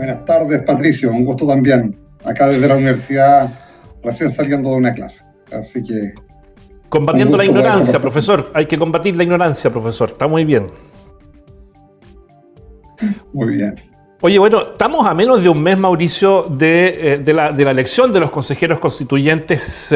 Buenas tardes, Patricio. Un gusto también. Acá desde la universidad, recién saliendo de una clase. Así que... Combatiendo la ignorancia, profesor. Hay que combatir la ignorancia, profesor. Está muy bien. Muy bien. Oye, bueno, estamos a menos de un mes, Mauricio, de la elección de los consejeros constituyentes.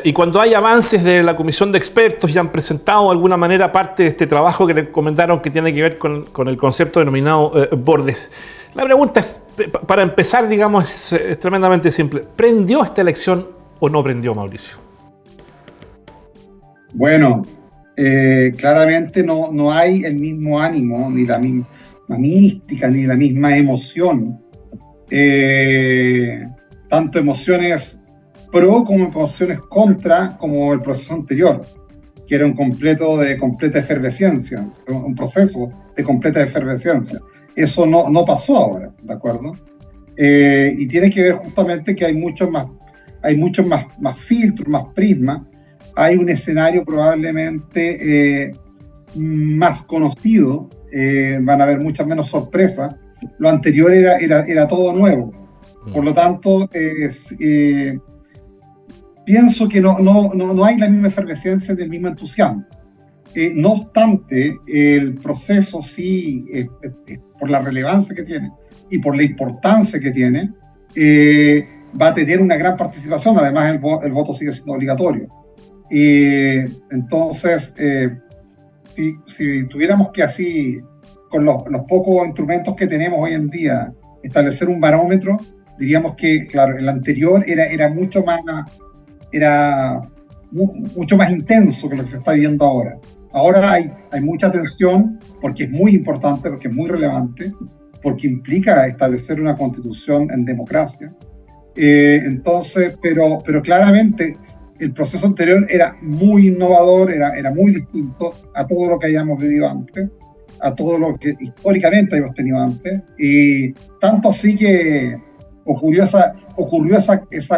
Y cuando hay avances de la comisión de expertos, ya han presentado de alguna manera parte de este trabajo que le encomendaron que tiene que ver con el concepto denominado bordes. La pregunta es, para empezar, digamos, es tremendamente simple. ¿Prendió esta elección o no prendió, Mauricio? Bueno, claramente no hay el mismo ánimo, ni la misma mística, ni la misma emoción. Tanto emociones pro como emociones contra, como el proceso anterior, que era un completa efervescencia, un proceso de completa efervescencia. Eso no pasó ahora, ¿de acuerdo? Y tiene que ver justamente que hay muchos más filtros, más prismas, hay un escenario probablemente más conocido, van a haber muchas menos sorpresas. Lo anterior era todo nuevo. Por lo tanto, pienso que no hay la misma efervescencia del mismo entusiasmo. No obstante, el proceso sí, por la relevancia que tiene y por la importancia que tiene, va a tener una gran participación. Además, el voto sigue siendo obligatorio. Entonces, si tuviéramos que así, con los pocos instrumentos que tenemos hoy en día, establecer un barómetro, diríamos que, claro, el anterior era mucho más intenso que lo que se está viviendo ahora. Ahora hay mucha tensión porque es muy importante, porque es muy relevante, porque implica establecer una constitución en democracia. Entonces, pero claramente el proceso anterior era muy innovador, era muy distinto a todo lo que hayamos vivido antes, a todo lo que históricamente hemos tenido antes, y tanto así que ocurrió esa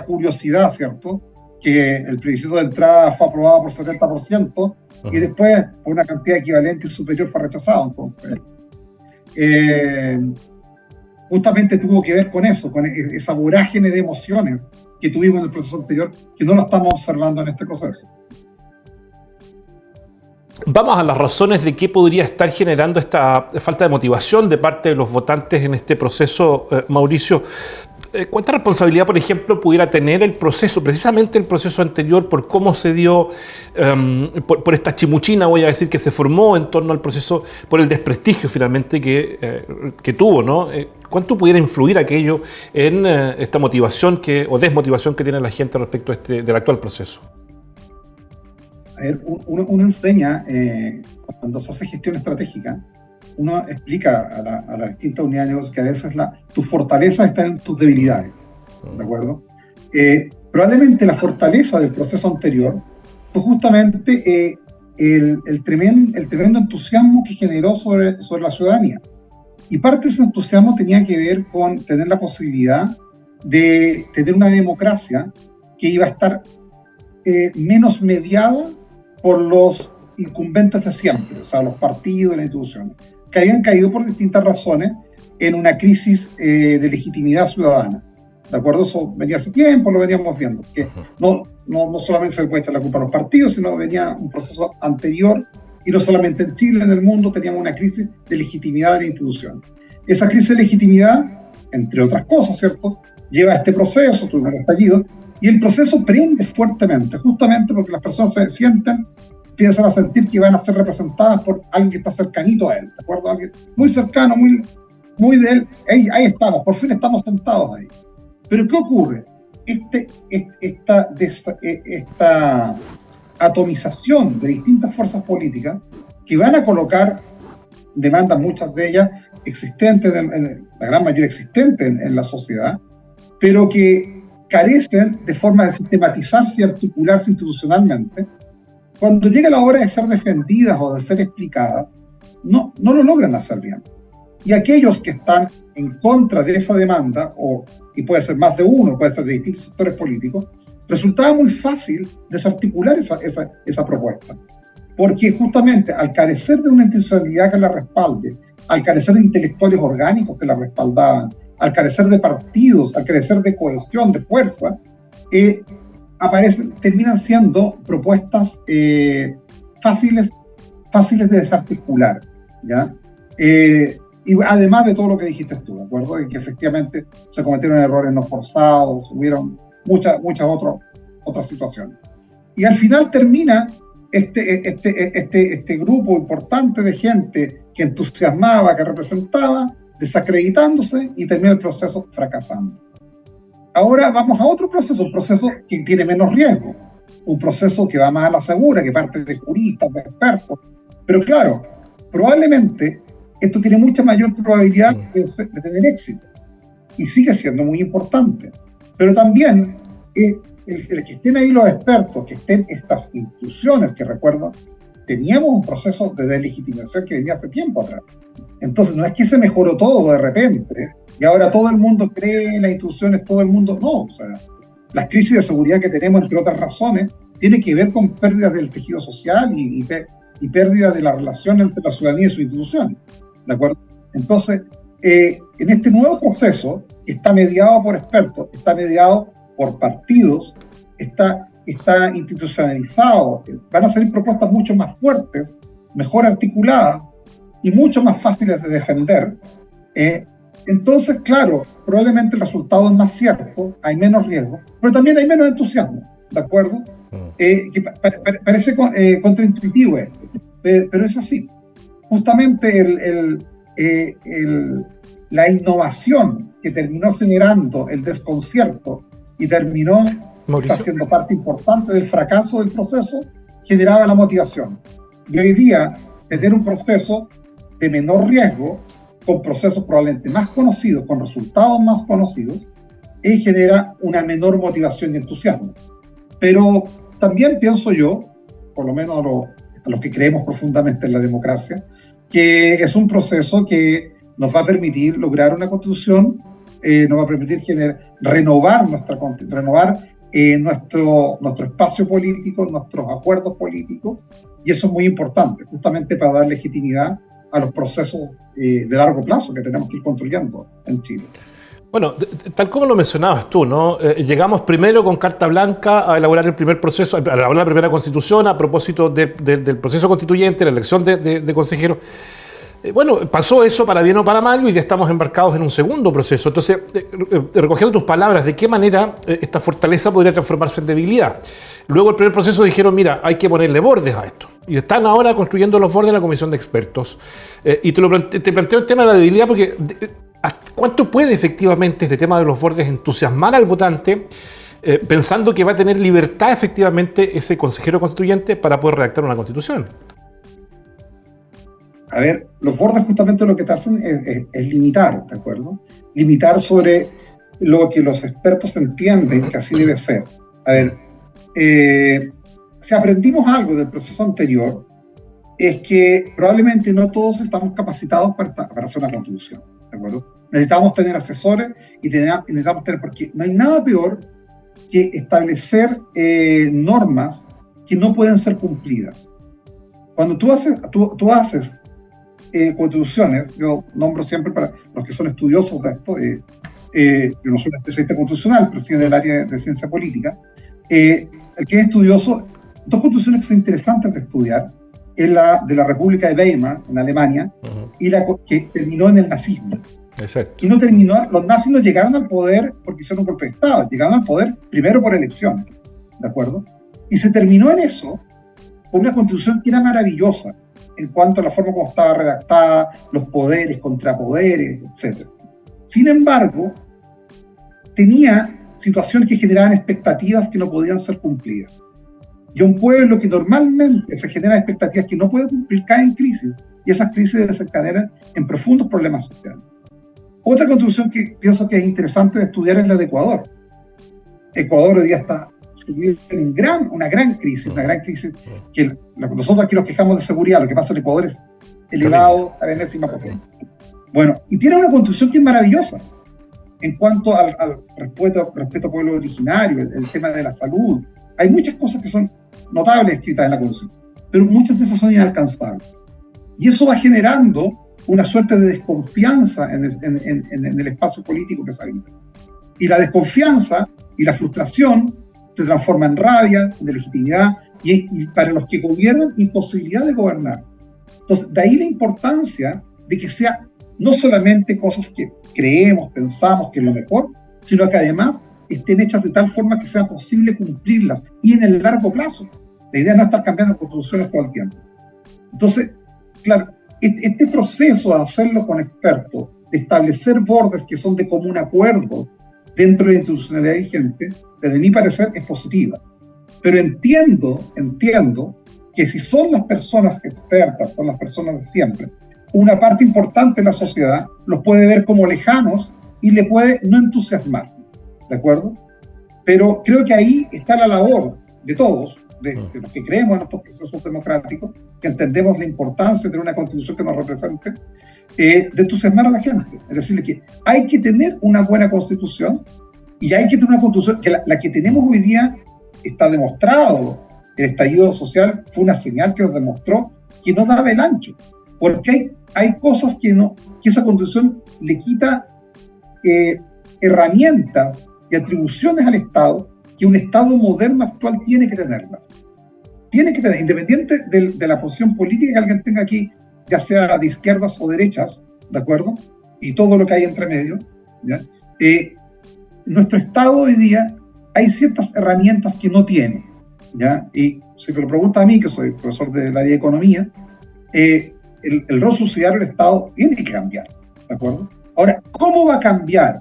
curiosidad, ¿cierto?, que el plebiscito de entrada fue aprobado por 70% y después por una cantidad equivalente y superior fue rechazado. Entonces, justamente tuvo que ver con eso, con esa vorágine de emociones que tuvimos en el proceso anterior, que no lo estamos observando en este proceso. Vamos a las razones de qué podría estar generando esta falta de motivación de parte de los votantes en este proceso, Mauricio. ¿Cuánta responsabilidad, por ejemplo, pudiera tener el proceso, precisamente el proceso anterior, por cómo se dio, por esta chimuchina, voy a decir, que se formó en torno al proceso, por el desprestigio finalmente que tuvo, ¿no? ¿Cuánto pudiera influir aquello en esta motivación o desmotivación que tiene la gente respecto del actual proceso? A ver, uno enseña, cuando se hace gestión estratégica, uno explica a las distintas unidades de negocios que a veces tus fortalezas están en tus debilidades, ¿de acuerdo? Probablemente la fortaleza del proceso anterior fue justamente el tremendo entusiasmo que generó sobre la ciudadanía. Y parte de ese entusiasmo tenía que ver con tener la posibilidad de tener una democracia que iba a estar menos mediada por los incumbentes de siempre, o sea, los partidos y las instituciones, que habían caído por distintas razones en una crisis de legitimidad ciudadana. ¿De acuerdo? Eso venía hace tiempo, lo veníamos viendo. Que no solamente se puede echar la culpa a los partidos, sino venía un proceso anterior, y no solamente en Chile, en el mundo, teníamos una crisis de legitimidad de la institución. Esa crisis de legitimidad, entre otras cosas, ¿cierto?, lleva a este proceso, tuvo un estallido, y el proceso prende fuertemente, justamente porque las personas se sienten, empiezan a sentir que van a ser representadas por alguien que está cercanito a él, ¿de acuerdo? Alguien muy cercano, muy de él. Ahí estamos, por fin estamos sentados ahí. Pero ¿qué ocurre? Esta atomización de distintas fuerzas políticas que van a colocar demandas, muchas de ellas existentes, la gran mayoría existentes en la sociedad, pero que carecen de forma de sistematizarse y articularse institucionalmente. Cuando llega la hora de ser defendidas o de ser explicadas, no lo logran hacer bien. Y aquellos que están en contra de esa demanda, y puede ser más de uno, puede ser de distintos sectores políticos, resultaba muy fácil desarticular esa propuesta. Porque justamente al carecer de una institucionalidad que la respalde, al carecer de intelectuales orgánicos que la respaldaban, al carecer de partidos, al carecer de cohesión, de fuerza, terminan siendo propuestas fáciles de desarticular, ¿ya? Y además de todo lo que dijiste tú, ¿de acuerdo? En que efectivamente se cometieron errores no forzados, hubieron muchas otras situaciones. Y al final termina este grupo importante de gente que entusiasmaba, que representaba, desacreditándose, y termina el proceso fracasando. Ahora vamos a otro proceso, un proceso que tiene menos riesgo, un proceso que va más a la segura, que parte de juristas, de expertos. Pero claro, probablemente esto tiene mucha mayor probabilidad de tener éxito, y sigue siendo muy importante. Pero también el que estén ahí los expertos, que estén estas instituciones, que recuerdo, teníamos un proceso de deslegitimación que venía hace tiempo atrás. Entonces no es que se mejoró todo de repente, y ahora todo el mundo cree en las instituciones, todo el mundo no. O sea, las crisis de seguridad que tenemos, entre otras razones, tienen que ver con pérdidas del tejido social y pérdidas de la relación entre la ciudadanía y sus instituciones. ¿De acuerdo? Entonces, en este nuevo proceso, que está mediado por expertos, está mediado por partidos, está institucionalizado, van a salir propuestas mucho más fuertes, mejor articuladas y mucho más fáciles de defender. Entonces, claro, probablemente el resultado es más cierto, hay menos riesgo, pero también hay menos entusiasmo, ¿de acuerdo? Que parece contraintuitivo esto, pero es así. Justamente la innovación que terminó generando el desconcierto y terminó siendo parte importante del fracaso del proceso, generaba la motivación. Y hoy día, tener un proceso de menor riesgo, con procesos probablemente más conocidos, con resultados más conocidos, genera una menor motivación y entusiasmo. Pero también pienso yo, por lo menos a los que creemos profundamente en la democracia, que es un proceso que nos va a permitir lograr una constitución, nos va a permitir renovar nuestro espacio político, nuestros acuerdos políticos, y eso es muy importante, justamente para dar legitimidad a los procesos de largo plazo que tenemos que ir construyendo en Chile. Bueno, tal como lo mencionabas tú, ¿no? Llegamos primero con carta blanca a elaborar el primer proceso, a elaborar la primera constitución a propósito del proceso constituyente, la elección de consejeros. Bueno, pasó eso para bien o para mal, y ya estamos embarcados en un segundo proceso. Entonces, recogiendo tus palabras, ¿de qué manera esta fortaleza podría transformarse en debilidad? Luego, el primer proceso dijeron, mira, hay que ponerle bordes a esto. Y están ahora construyendo los bordes en la comisión de expertos. Y te planteo el tema de la debilidad porque ¿cuánto puede efectivamente este tema de los bordes entusiasmar al votante pensando que va a tener libertad efectivamente ese consejero constituyente para poder redactar una constitución? A ver, los bordes justamente lo que te hacen es limitar, ¿de acuerdo? Limitar sobre lo que los expertos entienden que así debe ser. A ver, si aprendimos algo del proceso anterior, es que probablemente no todos estamos capacitados para hacer una constitución, ¿de acuerdo? Necesitamos tener asesores y necesitamos tener, porque no hay nada peor que establecer normas que no pueden ser cumplidas. Cuando tú haces constituciones, yo nombro siempre para los que son estudiosos de esto, yo no soy un especialista constitucional, pero sí en el área de ciencia política, el que es estudioso, dos constituciones que son interesantes de estudiar, es la de la República de Weimar, en Alemania, y la que terminó en el nazismo. Exacto. Y no terminó, los nazis no llegaron al poder porque hicieron un golpe de Estado, llegaron al poder primero por elecciones, ¿de acuerdo? Y se terminó en eso, con una constitución que era maravillosa, en cuanto a la forma como estaba redactada, los poderes, contrapoderes, etc. Sin embargo, tenía situaciones que generaban expectativas que no podían ser cumplidas. Y un pueblo que normalmente se genera expectativas que no puede cumplir cae en crisis, y esas crisis desencadenan en profundos problemas sociales. Otra constitución que pienso que es interesante de estudiar es la de Ecuador. Ecuador hoy día está en una gran crisis que nosotros aquí nos quejamos de seguridad, lo que pasa en Ecuador es elevado a enésima potencia. Bueno, y tiene una constitución que es maravillosa en cuanto al respeto al pueblo originario, el tema de la salud. Hay muchas cosas que son notables escritas en la constitución, pero muchas de esas son inalcanzables. Y eso va generando una suerte de desconfianza en el espacio político que se habita. Y la desconfianza y la frustración se transforma en rabia, en legitimidad, y para los que gobiernan, imposibilidad de gobernar. Entonces, de ahí la importancia de que sea no solamente cosas que creemos, pensamos que es lo mejor, sino que además estén hechas de tal forma que sea posible cumplirlas, y en el largo plazo. La idea es no estar cambiando constituciones todo el tiempo. Entonces, claro, este proceso de hacerlo con expertos, de establecer bordes que son de común acuerdo dentro de la institucionalidad vigente, desde mi parecer es positiva. Pero entiendo que si son las personas expertas, son las personas de siempre, una parte importante de la sociedad los puede ver como lejanos y le puede no entusiasmar, ¿de acuerdo? Pero creo que ahí está la labor de todos, de los que creemos en estos procesos democráticos, que entendemos la importancia de tener una constitución que nos represente, de entusiasmar a la gente. Es decir, que hay que tener una buena constitución, y hay que tener una constitución, que la que tenemos hoy día está demostrado. El estallido social fue una señal que nos demostró que no daba el ancho, porque hay cosas que esa constitución le quita herramientas y atribuciones al Estado que un Estado moderno actual tiene que tenerlas. Tiene que tener, independiente de la posición política que alguien tenga aquí, ya sea de izquierdas o derechas, ¿de acuerdo? Y todo lo que hay entre medio, ¿ya? Nuestro Estado hoy día hay ciertas herramientas que no tiene, ¿ya? Y si me lo pregunta a mí, que soy profesor del área de economía, el rol subsidiario del Estado tiene que cambiar, ¿de acuerdo? Ahora, ¿cómo va a cambiar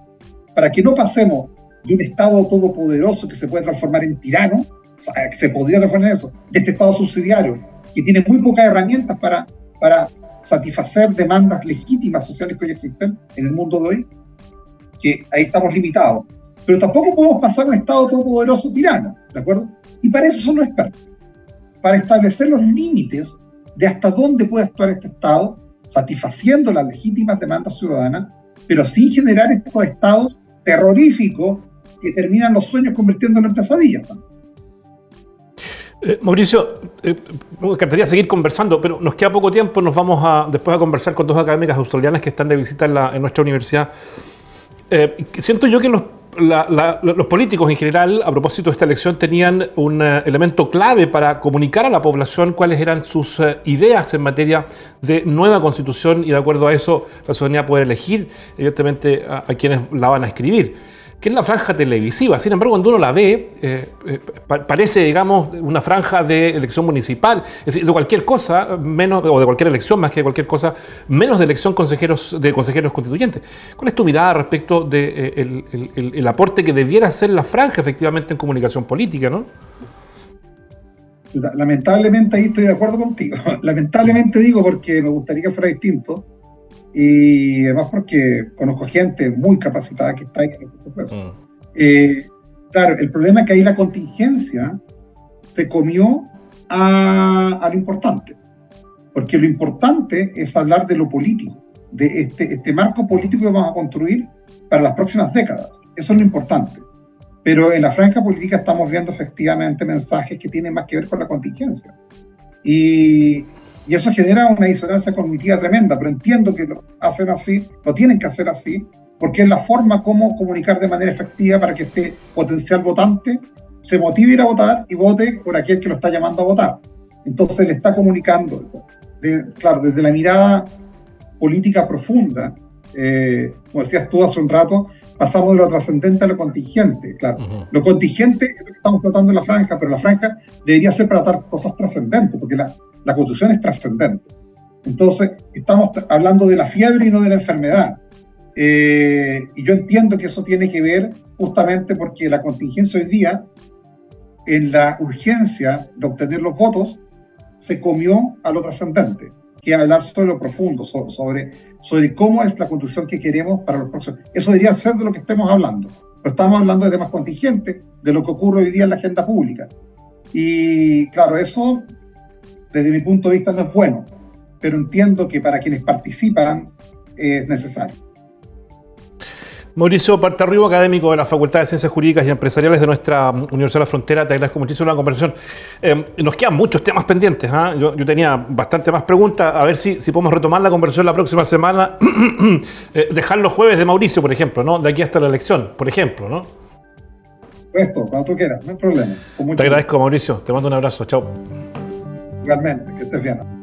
para que no pasemos de un Estado todopoderoso que se puede transformar en tirano, o sea, que se podría transformar en eso, de este Estado subsidiario que tiene muy pocas herramientas para satisfacer demandas legítimas sociales que hoy existen en el mundo de hoy, que ahí estamos limitados? Pero tampoco podemos pasar a un Estado todopoderoso tirano, ¿de acuerdo? Y para eso son los expertos, para establecer los límites de hasta dónde puede actuar este Estado, satisfaciendo las legítimas demandas ciudadanas, pero sin generar estos estados terroríficos que terminan los sueños convirtiéndolos en pesadillas. Mauricio, me encantaría seguir conversando, pero nos queda poco tiempo. Nos vamos después a conversar con dos académicas australianas que están de visita en nuestra universidad. Siento yo que los políticos en general, a propósito de esta elección, tenían un elemento clave para comunicar a la población cuáles eran sus ideas en materia de nueva constitución, y de acuerdo a eso la ciudadanía puede elegir, evidentemente, a quienes la van a escribir, que es la franja televisiva. Sin embargo, cuando uno la ve, parece, digamos, una franja de elección municipal, es decir, de cualquier cosa, menos, o de cualquier elección, más que de cualquier cosa, menos de elección de consejeros constituyentes. ¿Cuál es tu mirada respecto de el aporte que debiera hacer la franja, efectivamente, en comunicación política, ¿no? Lamentablemente ahí estoy de acuerdo contigo. Lamentablemente digo porque me gustaría que fuera distinto, y además porque conozco gente muy capacitada que está ahí en este proceso. Claro, el problema es que ahí la contingencia se comió a lo importante, porque lo importante es hablar de lo político, de este marco político que vamos a construir para las próximas décadas. Eso es lo importante. Pero en la franja política estamos viendo efectivamente mensajes que tienen más que ver con la contingencia. Y eso genera una disonancia cognitiva tremenda, pero entiendo que lo hacen así, lo tienen que hacer así, porque es la forma como comunicar de manera efectiva para que este potencial votante se motive a ir a votar y vote por aquel que lo está llamando a votar. Entonces le está comunicando, claro, desde la mirada política profunda, como decías tú hace un rato, pasamos de lo trascendente a lo contingente. Claro, Lo contingente es lo que estamos tratando en la franja, pero la franja debería ser para tratar cosas trascendentes, porque la Constitución es trascendente. Entonces, estamos hablando de la fiebre y no de la enfermedad. Y yo entiendo que eso tiene que ver justamente porque la contingencia hoy día, en la urgencia de obtener los votos, se comió a lo trascendente, que es hablar sobre lo profundo, sobre cómo es la Constitución que queremos para los próximos. Eso debería ser de lo que estemos hablando. Pero estamos hablando de temas contingentes, de lo que ocurre hoy día en la agenda pública. Y claro, eso, desde mi punto de vista, no es bueno, pero entiendo que para quienes participan es necesario. Mauricio Partarribo, académico de la Facultad de Ciencias Jurídicas y Empresariales de nuestra Universidad de la Frontera, te agradezco muchísimo la conversación. Nos quedan muchos temas pendientes. Yo tenía bastante más preguntas. A ver si podemos retomar la conversación la próxima semana. Dejar los jueves de Mauricio, por ejemplo, ¿no? De aquí hasta la elección, por ejemplo, ¿no? Esto, cuando tú quieras, no hay problema. Te agradezco, Mauricio. Te mando un abrazo. Chao. Igualmente, que estés bien.